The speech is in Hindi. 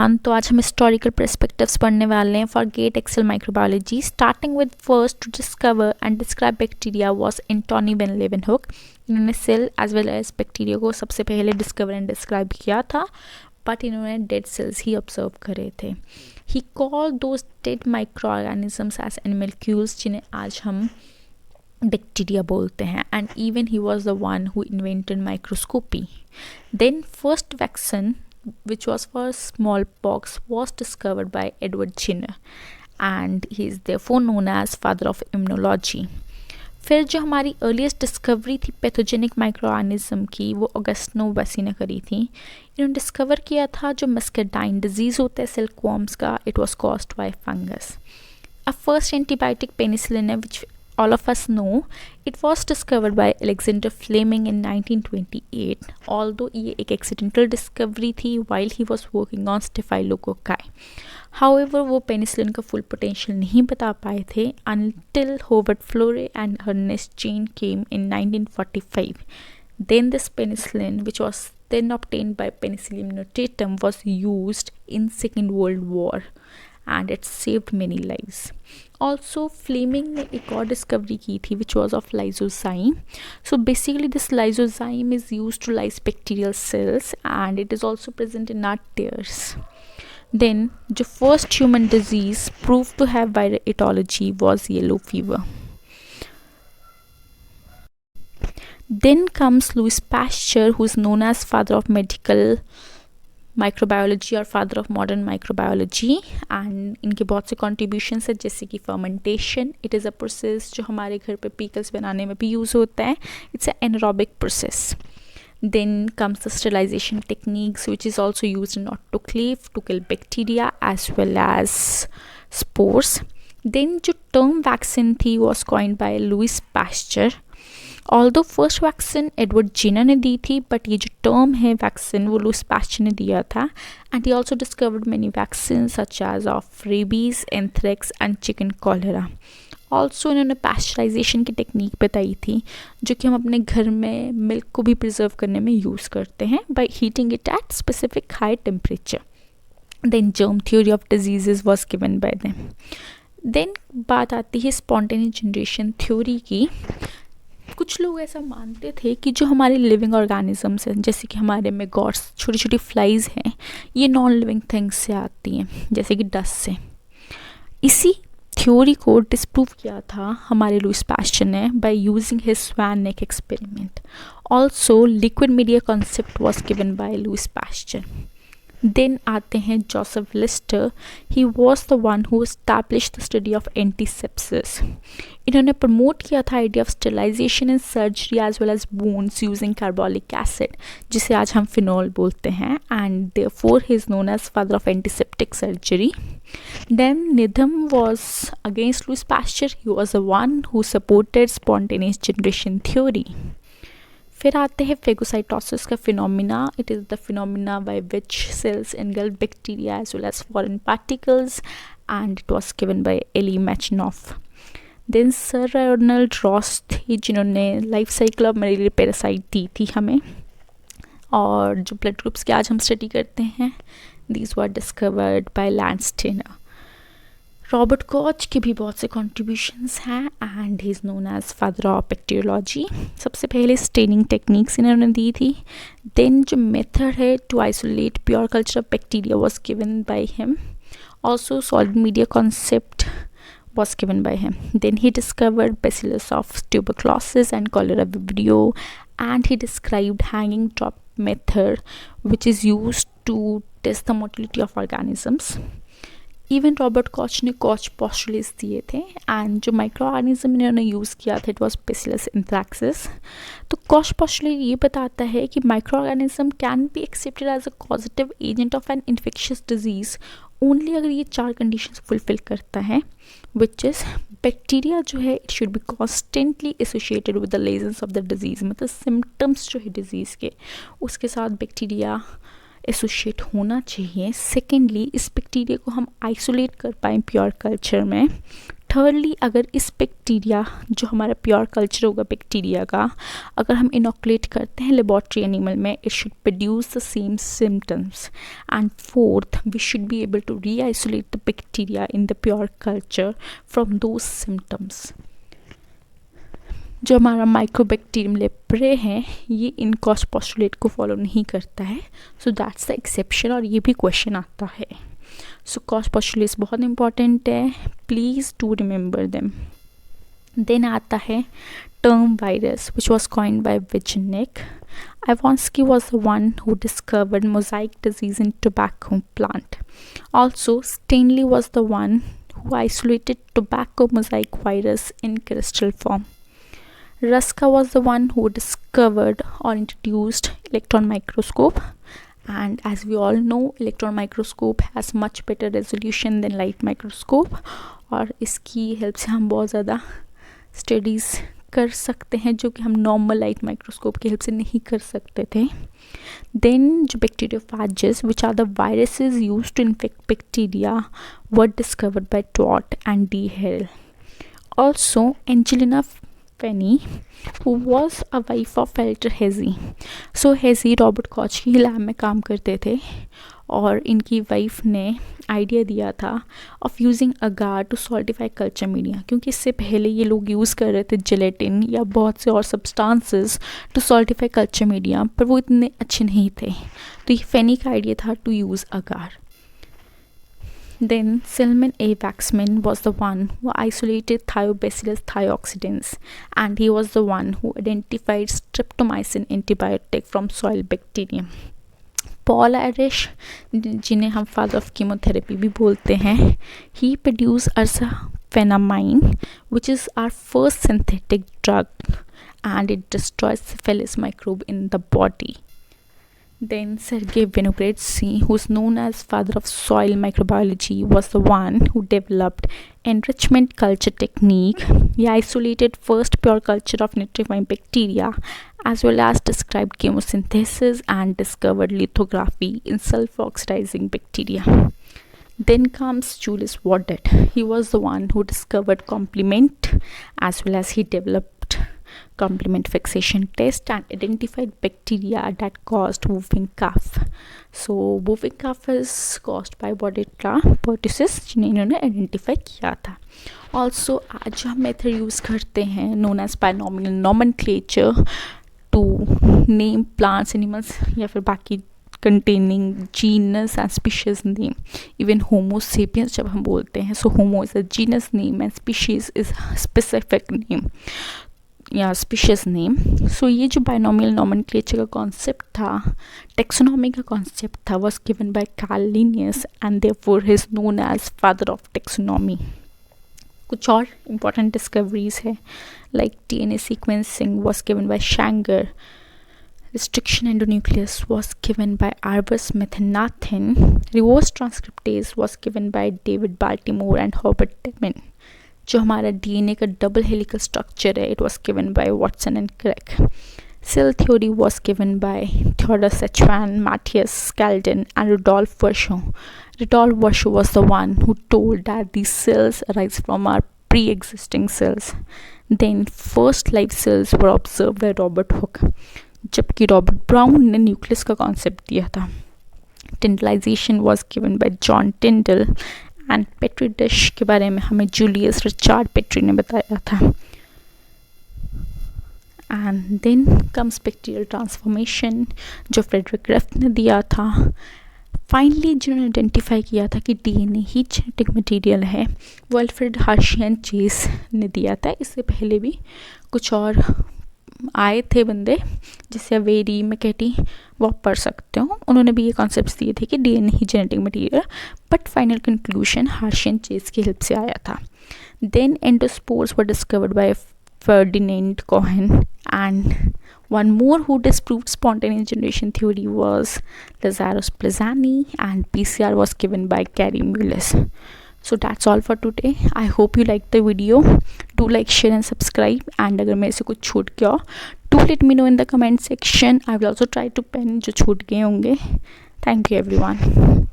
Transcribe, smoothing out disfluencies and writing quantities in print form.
एवरीवन, तो आज हम हिस्टोरिकल पर्सपेक्टिव्स पढ़ने वाले हैं for GATE Excel microbiology. Starting with first to discover and describe bacteria was Antonie van लेeuwenhoek। इन्होंने cell as well as bacteria को सबसे पहले डिस्कवर एंड डिस्क्राइब किया था, बट इन्होंने डेड सेल्स ही ऑब्जर्व करे थे। He called those dead micro organisms as animalcules, जिन्हें आज हम बैक्टीरिया बोलते हैं, and even he was the one who invented microscopy. Then first vaccine which was for smallpox was discovered by Edward Jenner, and he is therefore known as father of immunology. फिर जो हमारी अर्लीस्ट डिस्कवरी थी पैथोजेनिक माइक्रोऑर्गेनिज्म की, वो ऑगस्टिनो वेसी ने करी थी। इन्होंने डिस्कवर किया था जो मस्केडाइन डिजीज़ होता है सिल्कवॉर्म्स का, it was caused by fungus. A first antibiotic penicillin है विच all of us know. It was discovered by Alexander Fleming in 1928, although ये एक accidental discovery थी while he was working on Staphylococci. However, वो penicillin का full potential नहीं बता पाए थे until Howard Florey and Ernest Chain came in 1945. Then this penicillin, which was then obtained by Penicillium notatum, was used in Second World War and it saved many lives. Also, Fleming ने एक और डिस्कवरी की थी which was of lysozyme. So basically this lysozyme is use to lyse bacterial cells and it is also present in our tears. Then जो first human disease prove to have viral etiology was yellow fever. Then comes Louis Pasteur, who is known as father of medical microbiology और father of modern microbiology, and इनके बहुत से कॉन्ट्रीब्यूशंस है जैसे कि fermentation. It is a process जो हमारे घर पे पीकल्स बनाने में भी यूज़ होता है. It's a anaerobic process. Then comes the sterilisation techniques which is also used in autoclave to kill bacteria as well as spores. Then जो टर्म वैक्सीन थी was coined by Louis Pasteur. Although first vaccine Edward Jenner ने दी थी, बट ये जो टर्म है वैक्सीन वो लुइस पास्चर ने दिया था. And he also discovered many vaccine such as of rabies, anthrax and chicken cholera. Also इन्होंने पास्चराइजेशन की टेक्निक बताई थी जो कि हम अपने घर में मिल्क को भी प्रिजर्व करने में यूज़ करते हैं by heating it at specific high temperature. Then germ theory of diseases was given by them. Then बात आती है स्पॉन्टेनियस जनरेशन थ्योरी की. कुछ लोग ऐसा मानते थे कि जो हमारे लिविंग ऑर्गेनिजम्स हैं, जैसे कि हमारे में गॉड्स छोटी छोटी फ्लाइज हैं, ये नॉन लिविंग थिंग्स से आती हैं, जैसे कि डस्ट से. इसी थ्योरी को डिस्प्रूव किया था हमारे लुइस पास्चर ने by using his swan neck experiment. Also liquid media concept was given by Louis Pasteur. Then आते हैं Joseph Lister. He was the one who established the study of antisepsis. इन्होंने प्रमोट किया था idea of sterilisation in surgery as well as wounds using carbolic acid, जिसे आज हम फिनॉल बोलते हैं, and therefore he is known as father of antiseptic surgery. Then निधम was against Louis Pasteur. He was the one who supported spontaneous generation theory. फिर आते हैं फेगोसाइटोसिस का phenomena. It is the phenomena by which cells engulf bacteria as well as foreign particles, and it was given by Elie Metchnikoff. Then sir Ronald Ross थे जिन्होंने life cycle of malaria parasite दी थी हमें, और जो ब्लड ग्रुप्स के आज हम स्टडी करते हैं these were discovered by Lance Tenner. Robert Koch के भी बहुत से कॉन्ट्रीब्यूशंस हैं and he is known as father of bacteriology. सबसे पहले स्टेनिंग टेक्निक्स इन्होंने दी थी. देन जो मेथड है to isolate pure culture of bacteria was given by him. Also solid media concept was given by him. Then he discovered bacillus of tuberculosis and cholera vibrio, and he described hanging top method which is used to test the motility of organisms. Even Robert Koch ने कॉच पोस्टुलेट्स दिए थे, एंड जो माइक्रो ऑर्गेनिज्म इन्होंने यूज़ किया था इट वॉज बेसिलस एंथ्रैक्सिस. तो कॉच पोस्टुलेट ये बताता है कि micro organism can be accepted as a causative agent of an infectious disease only अगर ये 4 कंडीशंस फुलफिल करता है, विच इज़ बैक्टीरिया जो है it should be constantly associated with the lesions of the disease. मतलब सिम्टम्स जो है डिजीज़ के उसके साथ बैक्टीरिया एसोशिएट होना चाहिए. सेकेंडली इस बैक्टीरिया को हम आइसोलेट कर पाएँ प्योर कल्चर में थर्डली, अगर इस बैक्टीरिया जो हमारा प्योर कल्चर होगा बैक्टीरिया का, अगर हम इनोकुलेट करते हैं लेबोरेटरी एनिमल में, it should produce the same symptoms. And fourth, we should be able to re isolate the bacteria in the pure culture from those symptoms. जो हमारा माइक्रोबैक्टीरियम लेप्रे है ये इन कॉस्ट पोस्टुलेट को फॉलो नहीं करता है. सो दैट्स द एक्सेप्शन, और ये भी क्वेश्चन आता है. सो कॉस्ट पोस्टुलेट्स बहुत इंपॉर्टेंट है, please do remember them. Then आता है term virus which was coined by Beijerinck. Ivansky was the one who discovered mosaic disease in tobacco plant. Also, Stanley was the one who isolated tobacco mosaic virus in crystal form. Ruska was the one who discovered or introduced electron microscope, and as we all know, electron microscope has much better resolution than light microscope, और इसकी हेल्प से हम बहुत ज़्यादा स्टडीज़ कर सकते हैं जो कि हम नॉर्मल लाइट माइक्रोस्कोप की हेल्प से नहीं कर सकते थे. देन जो bacteriophages which are the viruses used to infect bacteria were discovered by टॉट and d'Herelle. Also Angelina Fanny who was a wife of Walter Hesse. So Hesse Robert Koch की लैब में काम करते थे और इनकी वाइफ ने आइडिया दिया था of using agar to solidify culture media, क्योंकि इससे पहले ये लोग यूज़ कर रहे थे जेलेटिन या बहुत से और substances to solidify culture media, पर वो इतने अच्छे नहीं थे. तो ये फेनी का आइडिया था to use agar. Then Silman A. Waxman was the one who isolated Thiobacillus thioxidans, and he was the one who identified streptomycin antibiotic from soil bacterium. Paul Ehrlich, जिन्हें हम फादर ऑफ कीमोथेरेपी भी बोलते हैं, he produced arsaphenamine, which is our first synthetic drug, and it destroys syphilis microbe in the body. Then Sergei Vinogradski, who is known as father of soil microbiology, was the one who developed enrichment culture technique. He isolated first pure culture of nitrifying bacteria, as well as described chemosynthesis and discovered lithography in sulfur-oxidizing bacteria. Then comes Julius Wardet. He was the one who discovered complement, as well as he developed complement fixation test and identified bacteria that caused whooping cough. So whooping cough is caused by Bordetella pertussis, जिन्हें इन्होंने आइडेंटिफाई किया था. ऑल्सो आज हम मेथड यूज़ करते हैं known as binomial nomenclature to name plants, animals या फिर बाकी containing genus and species name. Even Homo sapiens जब हम बोलते हैं, so Homo is a genus name and species is specific name या स्पीशीज नेम. सो ये जो बायनॉमियल नॉमेनक्लेचर का कॉन्सेप्ट था, टेक्सोनॉमी का कॉन्सेप्ट था, was given by Carl Linnaeus and therefore he is known as father of taxonomy. कुछ और इम्पॉर्टेंट डिस्कवरीज है like DNA sequencing was given by Sanger. Restriction endonuclease was given by Arthur Methenathan. Reverse transcriptase was given by David Baltimore and Herbert Temin. जो हमारा DNA का डबल हेलिकल स्ट्रक्चर है, it was given by Watson and Crick. Cell theory was given by Theodor Schwann, Matthias Schleiden and Rudolf Virchow. Rudolf Virchow was the one who told that these cells arise from our pre existing cells. Then first life cells were observe by Robert Hooke, जबकि रॉबर्ट ब्राउन ने न्यूक्लियस का कॉन्सेप्ट दिया था. Tyndallization was given by John Tyndall and Petri dish के बारे में हमें जूलियस रिचार्ड पेट्री ने बताया था. And then comes bacterial transformation जो फ्रेडरिक ग्रेफ्ट ने दिया था. फाइनली जिन्होंने आइडेंटिफाई किया था कि DNA ही जेनेटिक मटेरियल है, वो अल्फ्रेड हर्शी चेस ने दिया था. इससे पहले भी कुछ और आए थे बंदे, जैसे अवेरी मैकेटी, वो आप पढ़ सकते हो. उन्होंने भी ये कॉन्सेप्ट्स दिए थे कि DNA ही genetic material, but final conclusion Hershey and Chase की हेल्प से आया था. Then endospores were discovered by Ferdinand Cohn, and one more who disproved spontaneous generation theory was Lazarus Plessani, and PCR was given by Gary Mullis. So that's all for today. I hope you liked the video. Do like, share and subscribe, and अगर मेरे से कुछ छूट गया do let me know in the comment section. I will also try to pen जो छूट गए होंगे. Thank you everyone.